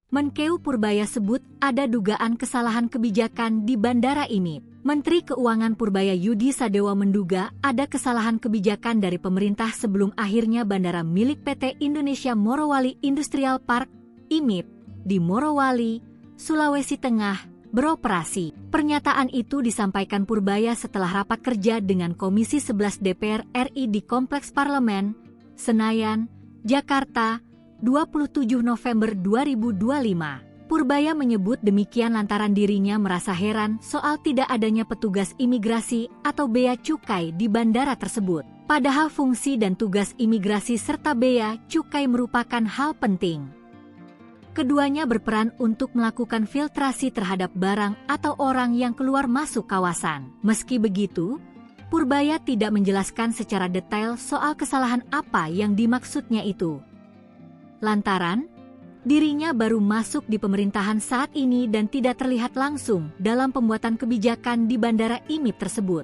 Menkeu Purbaya sebut ada dugaan kesalahan kebijakan di Bandara IMIP. Menteri Keuangan Purbaya Yudi Sadewa menduga ada kesalahan kebijakan dari pemerintah sebelum akhirnya bandara milik PT Indonesia Morowali Industrial Park (IMIP) di Morowali, Sulawesi Tengah beroperasi. Pernyataan itu disampaikan Purbaya setelah rapat kerja dengan Komisi 11 DPR RI di Kompleks Parlemen, Senayan, Jakarta, 27 November 2025. Purbaya menyebut demikian lantaran dirinya merasa heran soal tidak adanya petugas imigrasi atau bea cukai di bandara tersebut. Padahal fungsi dan tugas imigrasi serta bea cukai merupakan hal penting. Keduanya berperan untuk melakukan filtrasi terhadap barang atau orang yang keluar masuk kawasan. Meski begitu, Purbaya tidak menjelaskan secara detail soal kesalahan apa yang dimaksudnya itu. Lantaran, dirinya baru masuk di pemerintahan saat ini dan tidak terlihat langsung dalam pembuatan kebijakan di Bandara IMIP tersebut.